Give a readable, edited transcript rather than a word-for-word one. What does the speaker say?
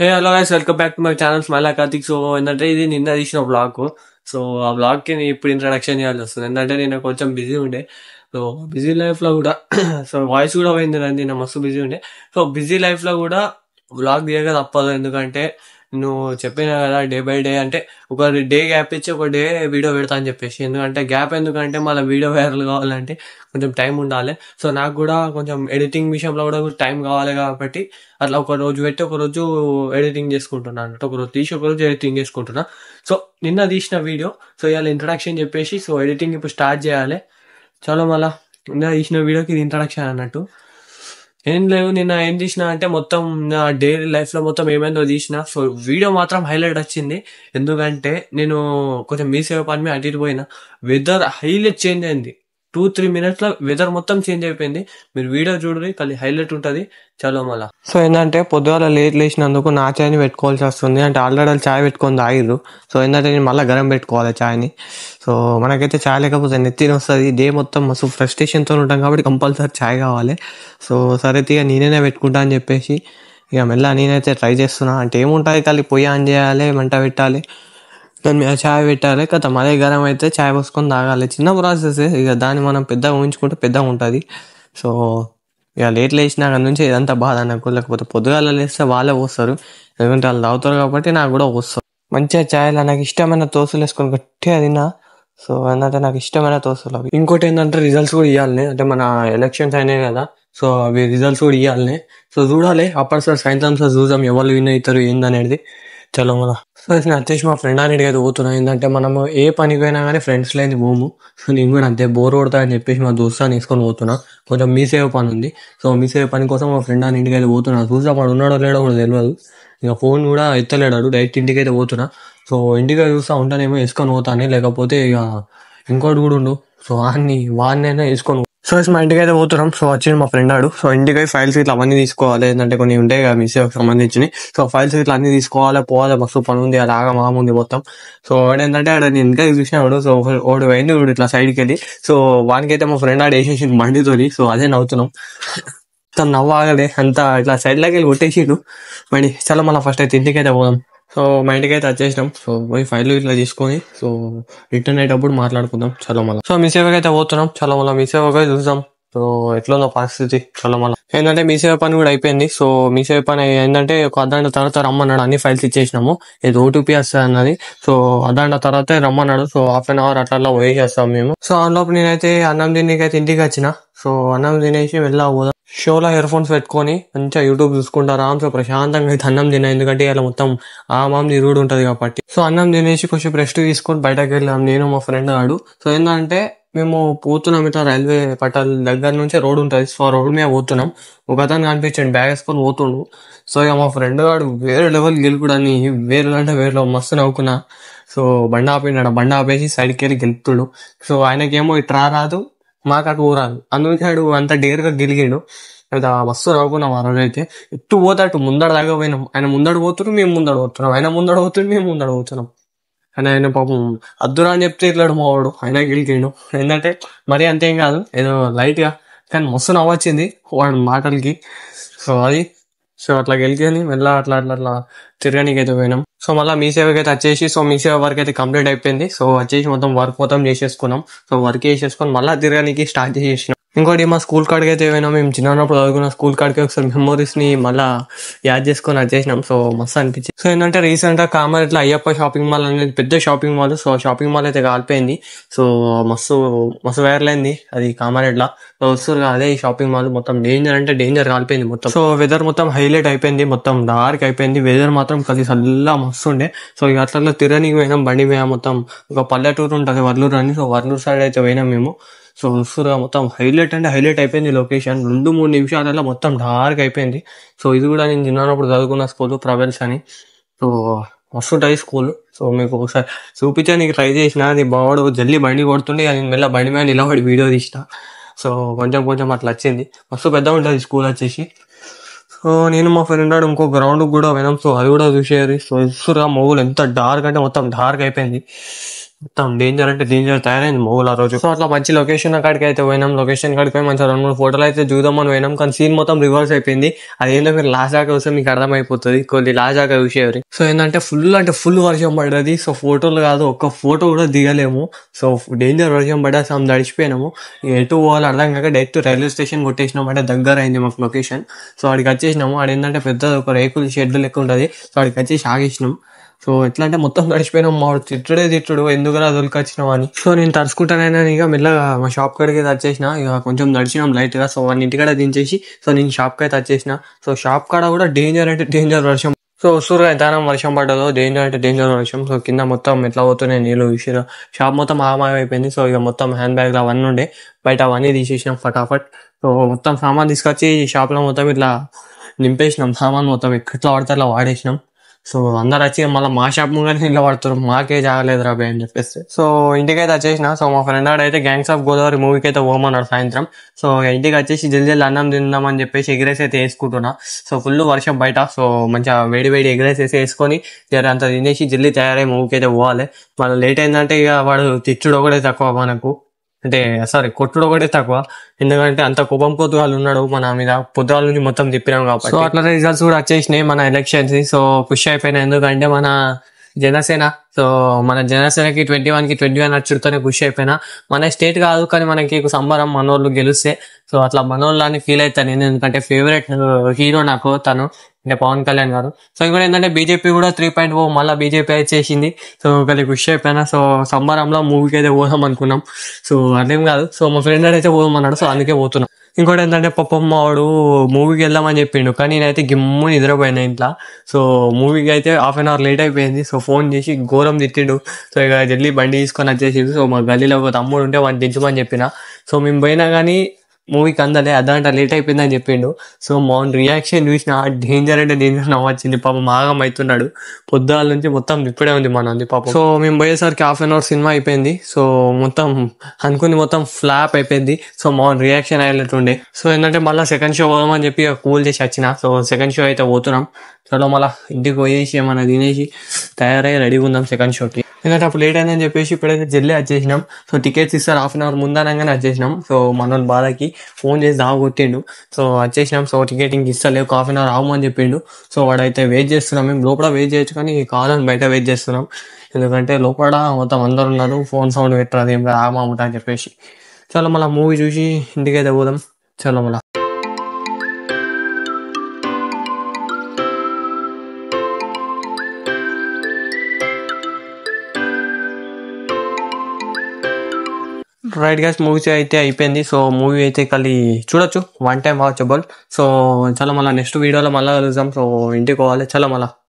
Hey hello guys, welcome back to my channel smile Karthik. So ఏంటంటే ఇది నిన్న తీసిన బ్లాగ్. సో ఆ బ్లాగ్కి నేను ఇప్పుడు ఇంట్రడక్షన్ చేయాల్సి వస్తుంది. ఎందుకంటే నేను కొంచెం బిజీ ఉండే. సో బిజీ లైఫ్లో కూడా సో వాయిస్ కూడా పోయింది, నేను మస్తు బిజీ ఉండే. సో బిజీ లైఫ్లో కూడా బ్లాగ్ తీయక తప్పదు. ఎందుకంటే నువ్వు చెప్పిన కదా, డే బై డే అంటే ఒక డే గ్యాప్ ఇచ్చి ఒక డే వీడియో పెడతా అని చెప్పేసి. ఎందుకంటే గ్యాప్ ఎందుకంటే మళ్ళీ వీడియో వైరల్ కావాలంటే కొంచెం టైం ఉండాలి. సో నాకు కూడా కొంచెం ఎడిటింగ్ విషయంలో కూడా టైం కావాలి కాబట్టి అట్లా ఒక రోజు పెట్టి ఒక రోజు ఎడిటింగ్ చేసుకుంటున్నాను అన్నట్టు. ఒక రోజు తీసి ఒక రోజు ఎడిటింగ్ చేసుకుంటున్నా. సో నిన్న తీసిన వీడియో, సో ఇవాళ ఇంట్రడక్షన్ చెప్పేసి సో ఎడిటింగ్ ఇప్పుడు స్టార్ట్ చేయాలి. చలో మళ్ళా నిన్న తీసిన వీడియోకి ఇది ఇంట్రడక్షన్ అన్నట్టు. ఏం లేవు, నిన్న ఏం తీసిన అంటే మొత్తం నా డైలీ లైఫ్లో మొత్తం ఏమైందో తీసిన. సో వీడియో మాత్రం హైలైట్ వచ్చింది. ఎందుకంటే నేను కొంచెం మీ సేవ పని మీద అటు ఇటు పోయినా. వెదర్ హైలైట్ చేంజ్ అయింది. 2-3 minutes లో వెదర్ మొత్తం చేంజ్ అయిపోయింది. మీరు వీడియో చూడండి, కలిసి హైలైట్ ఉంటుంది. చలో మళ్ళా. సో ఏంటంటే పొద్దుగాల లేట్ లేచినందుకు నా చాయ్ని పెట్టుకోవాల్సి వస్తుంది. అంటే ఆల్రెడీ చాయ్ పెట్టుకొని తాగిర్రు. సో ఏంటంటే నేను మళ్ళీ గరం పెట్టుకోవాలి చాయ్ని. సో మనకైతే చాయ్ లేకపోతే నెత్తిని వస్తుంది. డే మొత్తం మస్తు ఫ్రస్ట్రేషన్తో ఉంటాం కాబట్టి కంపల్సరీ చాయ్ కావాలి. సో సరే ఇక నేనే పెట్టుకుంటా అని చెప్పేసి ఇక మెల్ల నేనైతే ట్రై చేస్తున్నా. అంటే ఏముంటుంది, కలిసి పొయ్యి ఆన్ చేయాలి, మంట పెట్టాలి, దాని మీద చాయ్ పెట్టాలి, కదా మళ్ళీ గరం అయితే చాయ్ పోసుకొని తాగాలి. చిన్న ప్రాసెస్. ఇక దాన్ని మనం పెద్దగా ఊహించుకుంటే పెద్దగా ఉంటుంది. సో ఇక లేట్ లేచినా అక్కడ నుంచి ఇదంతా బాధ నాకు. లేకపోతే పొద్దుగాల లేస్తే వాళ్ళే పోస్తారు, ఎందుకంటే వాళ్ళు తాగుతారు కాబట్టి నాకు కూడా వస్తారు. మంచిగా చాయ్లో నాకు ఇష్టమైన దోశలు వేసుకొని గట్టిగా తిన్నా. సో ఏంటంటే నాకు ఇష్టమైన దోశలు అవి. ఇంకోటి ఏంటంటే రిజల్ట్స్ కూడా ఇవ్వాలి. అంటే మన ఎలక్షన్స్ అయినాయి కదా, సో అవి రిజల్ట్స్ కూడా ఇవ్వాలి. సో చూడాలి అప్పటి సార్ సాయంత్రం సార్ చూద్దాం ఎవరు విన్ అవుతారు ఏందనేది. చలో మన. సో నేను వచ్చేసి మా ఫ్రెండ్ అనేది అయితే పోతున్నా. ఏంటంటే మనము ఏ పనికి పోయినా కానీ ఫ్రెండ్స్ లేని పోము. సో నేను కూడా అంతే బోర్ కొడతా అని చెప్పేసి మా దోస్తాన్ని వేసుకొని పోతున్నా. కొంచెం మీ సేవ పని ఉంది. సో మీ సేవ పని కోసం మా ఫ్రెండ్ అని ఇంటికి అయితే పోతున్నా. చూసా వాడు ఉన్నాడో లేడో కూడా తెలియదు. ఇక ఫోన్ కూడా ఎత్తలేడాడు. డైరెక్ట్ ఇంటికి అయితే పోతున్నా. సో ఇంటికి చూస్తా ఉంటానేమో వేసుకొని పోతాను, లేకపోతే ఇక ఇంకోటి కూడా ఉండు. సో వాడినైనా వేసుకొని. సో మా ఇంటికి అయితే పోతున్నాం. సో వచ్చింది మా ఫ్రెండ్ ఆడు. సో ఇంటికి ఫైల్స్ ఇట్లా అవన్నీ తీసుకోవాలి. ఏంటంటే కొన్ని ఉంటాయి కదా మీ సేవకు సంబంధించి. సో ఫైల్స్ ఇట్లా అన్ని తీసుకోవాలి, పోవాలి. మస్తు పని ఉంది, అది ఆగా మాముంది మొత్తం. సో ఏంటంటే ఆడ నేను ఇంకా చూసినాడు. సో ఓడి పోయింది ఇట్లా సైడ్కి వెళ్ళి. సో వానికైతే మా ఫ్రెండ్ ఆడ వేసేసిండు బండితోని. సో అదే నవ్వుతున్నాం. తను నవ్వాగలే అంతా ఇట్లా సైడ్లోకి వెళ్ళి కొట్టేసిండు బండి. చాలా మళ్ళీ ఫస్ట్ అయితే ఇంటికి అయితే పోదాం. సో మా ఇంటికి అయితే వచ్చేసినాం. సో పోయి ఫైల్ ఇట్లా తీసుకొని సో రిటర్న్ అయ్యేటప్పుడు మాట్లాడుకుందాం. చలో మళ్ళీ. సో మీ సేవకి అయితే పోతున్నాం. చలో మళ్ళీ మీ సేవకి చూద్దాం. సో ఎట్లా పరిస్థితి. చలో మళ్ళీ. ఏంటంటే మీ సేవ పని కూడా అయిపోయింది. సో మీ సేవ పని ఏంటంటే ఒక అర్ధగంట తర్వాత రమ్మన్నాడు. అన్ని ఫైల్స్ ఇచ్చేసినాము. ఇది ఓటీపీ వస్తుంది అన్నది. సో అర్ధగంట తర్వాత రమ్మన్నాడు. సో ½ అట్లా వేసేస్తాం మేము. సో అందులోపు నేనైతే అన్నం తినేకైతే ఇంటికి వచ్చిన. సో అన్నం తినేసి వెళ్ళాపోదాం. షోలో ఇయర్ ఫోన్స్ పెట్టుకొని మంచిగా యూట్యూబ్ చూసుకుంటారా. సో ప్రశాంతంగా అయితే అన్నం తిన్నా. ఎందుకంటే ఇలా మొత్తం మామ తిరుగుడు ఉంటుంది కాబట్టి. సో అన్నం తినేసి కొంచెం రెస్ట్ తీసుకొని బయటకు వెళ్ళాం నేను మా ఫ్రెండ్ ఆడు. సో ఏంటంటే మేము పోతున్నాం ఇట్లా రైల్వే పట్టాల దగ్గర నుంచి రోడ్ ఉంటుంది. సో ఆ రోడ్ మీద పోతున్నాం. ఒక అతను కనిపించండి బ్యాగ్ వేసుకొని పోతుండు. సో ఇక మా ఫ్రెండ్ వాడు వేరే లెవెల్ గెలుపుడని వేరే అంటే వేరే మస్తు నవ్వుకున్నా. సో బండి ఆపినాడు. బండి ఆపేసి సైడ్కి వెళ్ళి గెలుపుతుడు. సో ఆయనకేమో ఇట్లా రాదు, మాకు అటు ఊరాదు. అందుకే ఆడు అంత డేర్గా గెలిగాడు. మస్తు నవ్వుకున్నాం ఆ రోజు అయితే. ఎట్టు పోతే అటు ముందడ దాకా పోయినాం. ఆయన ముందడు పోతున్నాం, మేము ముందడ పోతున్నాం. ఆయన ముందడ పోతుంది, మేము ముందడ పోతున్నాం. కానీ ఆయన పాపం అద్దురా అని చెప్తే ఇట్లాడు మావాడు. ఆయన గెలికిండు. ఏంటంటే మరీ అంతేం కాదు, ఏదో లైట్గా, కానీ మస్తు నవ్వొచ్చింది వాడి మాటలకి. సో అది. సో అట్లా గెలికని మెల్ల అట్లా తిరగడానికి అయితే పోయినాం. సో మళ్ళీ మీ సేవకి అయితే వచ్చేసి సో మీ సేవ వర్క్ అయితే కంప్లీట్ అయిపోయింది. సో వచ్చేసి వర్క్ మొత్తం చేసేసుకున్నాం. సో వర్క్ చేసేసుకొని మళ్ళీ తిరగడానికి స్టార్ట్ చేసేసినాం. ఇంకోటి మా స్కూల్ కాడికి అయితే పోయినాం. మేము చిన్నప్పుడు చదువుకున్న స్కూల్ కాడికి ఒకసారి మెమోరీస్ ని మళ్ళీ యాడ్ చేసుకొని వచ్చేసినాం. సో మస్తు అనిపించింది. సో ఏంటంటే రీసెంట్ గా కామారెడ్డిలో అయ్యప్ప షాపింగ్ మాల్ అనేది పెద్ద shopping mall. So shopping mall అయితే కాలిపోయింది. సో మస్తు వైరల్ అయింది అది కామారెడ్డిలో. సో వస్తారు అదే ఈ షాపింగ్ మాల్ మొత్తం డేంజర్ అంటే డేంజర్ కాలిపోయింది మొత్తం. సో వెదర్ మొత్తం హైలైట్ అయిపోయింది, మొత్తం డార్క్ అయిపోయింది. వెదర్ మాత్రం కలిసి చల్లగా మస్తు ఉండే. సో ఇక అట్లా తిరగనికి పోయినాం బండి మీద. మొత్తం ఒక పల్లెటూరు ఉంటుంది వర్లూరు అని. సో వర్లూరు సైడ్ అయితే పోయినాం మేము. సో వస్తురుగా మొత్తం హైలైట్ అంటే హైలైట్ అయిపోయింది లొకేషన్. 2-3 నిమిషాలలో మొత్తం డార్క్ అయిపోయింది. సో ఇది కూడా నేను చిన్నప్పుడు చదువుకున్న స్కూల్ ప్రవెల్స్ అని. సో మస్తు ఉంటుంది స్కూల్. సో మీకు ఒకసారి చూపించడానికి ట్రై చేసిన. అది బావాడు జల్లి బండి కొడుతుండే, నేను మెల్ల బండి మీద నిలబడి వీడియో తీసిన. సో కొంచెం అట్లా వచ్చింది. మస్తు పెద్ద ఉంటుంది స్కూల్ వచ్చేసి. సో నేను మా ఫ్రెండ్ ఇంకో గ్రౌండ్ కూడా పోయినాం. సో అది కూడా చూసేది. సో ఇసురుగా మొగులు ఎంత డార్క్ అంటే మొత్తం డార్క్ అయిపోయింది. మొత్తం డేంజర్ అంటే డేంజర్ తయారైంది మూవీలో ఆ రోజు. సో అట్లా మంచి లొకేషన్ కాడికి అయితే పోయినాం. లొకేషన్ కాడికి పోయి మంచిగా 2-3 ఫోటోలు అయితే చూద్దామని పోయినాం. కానీ సీన్ మొత్తం రివర్స్ అయిపోయింది. అదేంటో మీరు లాస్ట్ దాకా వస్తే మీకు అర్థమైపోతుంది. కొద్ది లాస్ట్ దాకా చూసేవారు. సో ఏంటంటే ఫుల్ వర్షం పడ్డది. సో ఫోటోలు కాదు, ఒక్క ఫోటో కూడా దిగలేము. సో డేంజర్ వర్షం పడ్డా సమ్ తడిచిపోయినాము. ఎటు పోవాలి అర్థం కాక డైరెక్ట్ రైల్వే స్టేషన్ కొట్టేసినాం. అంటే దగ్గర అయింది మాకు లొకేషన్. సో అక్కడికి వచ్చేసినాము. ఆడ ఏంటంటే పెద్ద ఒక రేకుల షెడ్ లెక్క ఉంటుంది. సో అక్కడికి వచ్చేసి ఆగేసినాం. సో ఎట్లా అంటే మొత్తం గడిచిపోయినాం. మా తిట్టుడు ఎందుకురా దొరికొచ్చినావు అని. సో నేను తరుచుకుంటానైనా ఇక మెల్లగా మా షాప్ కాడికి వచ్చేసిన. ఇక కొంచెం నడిచినాం లైట్ గా. సో వాడిని ఇంటికాడ దించేసి సో నేను షాప్ కి అయితే వచ్చేసిన. సో షాప్ కాడ కూడా డేంజర్ అంటే డేంజర్ వర్షం. సో వస్తురుగా ఎంతైనా వర్షం పడ్డదో, డేంజర్ అంటే డేంజర్ వర్షం. సో కింద మొత్తం ఎట్లా పోతున్నాయి నీళ్ళు విషయం. షాప్ మొత్తం ఆగమాగమైపోయింది. సో ఇక మొత్తం హ్యాండ్ బ్యాగ్లు అవన్నీ ఉండే బయట అవన్నీ తీసేసినాం ఫటాఫట్. సో మొత్తం సామాన్ తీసుకొచ్చి షాప్ లో మొత్తం ఇట్లా నింపేసినాం. సామాన్ మొత్తం ఎట్లా వాడితే అట్లా వాడేసినాం. సో అందరు వచ్చి మళ్ళీ మా షాప్ ముందు ఇలా పడుతారు, మాకే జాగలేదు రాబే అని చెప్పేసి. సో ఇంటికైతే వచ్చేసిన. సో మా ఫ్రెండ్ ఆడైతే గ్యాంగ్స్ ఆఫ్ గోదావరి మూవీకి అయితే పోమన్నాడు సాయంత్రం. సో ఇంటికి వచ్చేసి జల్దీ అన్నం తిందామని చెప్పేసి ఎగ్రైస్ అయితే వేసుకుంటున్నా. సో ఫుల్ వర్షం బయట. సో మంచిగా వేడి ఎగ్రైస్ వేసుకొని అంత తినేసి జల్దీ తయారై మూవీకి అయితే పోవాలి. మళ్ళీ లేట్ అయిందంటే ఇక వాడు తిట్టుడు ఒకటే తక్కువ మనకు, అంటే సారీ కొట్టుడు ఒకటే తక్కువ. ఎందుకంటే అంత కోపం కొద్దుగాలు ఉన్నాడు మన మీద. పొద్దుగాల నుంచి మొత్తం తిప్పినాం కాబట్టి. సో అట్లా రిజల్ట్స్ కూడా వచ్చేసినాయి మన ఎలక్షన్స్. సో ఖుషి అయిపోయినాయి. ఎందుకంటే మన జనసేన, సో మన జనసేనకి 21కి 21 వచ్చుడుతోనే ఖుషి అయిపోయినా. మన స్టేట్ కాదు కానీ మనకి సంబరం మనోళ్ళు గెలిస్తే. సో అట్లా మనోళ్ళు అని ఫీల్ అవుతాను నేను. ఎందుకంటే ఫేవరెట్ హీరో నాకు తను, అంటే పవన్ కళ్యాణ్ గారు. సో ఇక్కడ ఏంటంటే బీజేపీ కూడా 3.0 మళ్ళీ బీజేపీ చేసింది. సో ఒకటి ఖుషి అయిపోయినా. సో సంబరంలో మూవీకి అయితే పోదాం అనుకున్నాం. సో అదేం కాదు. సో మా ఫ్రెండ్ అయితే పోదామన్నాడు. సో అందుకే పోతున్నాం. ఇంకోటి ఏంటంటే పాపం వాడు మూవీకి వెళ్దామని చెప్పిండు, కానీ నేనైతే గిమ్ము నిద్రపోయినా ఇంట్లో. సో మూవీకి అయితే హాఫ్ అన్ అవర్ లేట్ అయిపోయింది. సో ఫోన్ చేసి ఘోరం తిట్టిండు. సో ఇక జల్దీ బండి తీసుకొని వచ్చేసిండు. సో మా గల్లీలో ఒక తమ్ముడు ఉంటే వాడిని దించమని చెప్పిన. సో మేము పోయినా కానీ మూవీకి అందలే, అదంట లేట్ అయిపోయిందని చెప్పిండు. సో మా రియాక్షన్ చూసిన డేంజర్ అంటే డేంజర్ నవ్వచ్చింది. పాపం ఆగం అవుతున్నాడు. పొద్దుగాల నుంచి మొత్తం ఇప్పుడే ఉంది మనది పాపం. సో మేము పోయేసరికి హాఫ్ అన్ అవర్ సినిమా అయిపోయింది. సో మొత్తం అనుకుంది మొత్తం ఫ్లాప్ అయిపోయింది. సో మా రియాక్షన్ అయ్యేటట్టుండే. సో ఏంటంటే మళ్ళీ సెకండ్ షో పోదామని చెప్పి కూల్ చేసి వచ్చిన. సో సెకండ్ షో అయితే పోతున్నాం. చలో మళ్ళీ ఇంటికి పోయేసి ఏమన్నా తినేసి తయారయ్యి రెడీగా ఉందాం సెకండ్ షోకి. ఎందుకంటే అప్పుడు లేట్ అయిందని చెప్పేసి ఇప్పుడైతే జల్దీ వచ్చేసినాం. సో టికెట్స్ ఇస్తారు హాఫ్ అన్ అవర్ ముందనగానే వచ్చేసినాం. సో మనోని బాధకి ఫోన్ చేసి దావ కొట్టిండు. సో వచ్చేసినాం. సో టికెటింగ్ ఇస్తలేవు, హాఫ్ అన్ అవర్ ఆగమని చెప్పిండు. సో వాడైతే వెయిట్ చేస్తున్నాం. మేము లోపల వెయిట్ చేయొచ్చు కానీ కావాలని బయట వెయిట్ చేస్తున్నాం. ఎందుకంటే లోపల మొత్తం అందరు ఉన్నారు, ఫోన్ సౌండ్ పెట్టరాదు ఏం ఆగమాముట అని చెప్పేసి. చలో మళ్ళీ మూవీ చూసి ఇంటికైతే పోదాం. చలో మళ్ళీ రైట్ గ్యాస్ మూవీ అయితే అయిపోయింది. సో మూవీ అయితే కలిసి చూడొచ్చు, 1 టైం వాచబుల్. సో చలో మళ్ళీ నెక్స్ట్ వీడియోలో మళ్ళీ కలుద్దాం. సో ఇంటికి పోవాలి. చలో మళ్ళీ.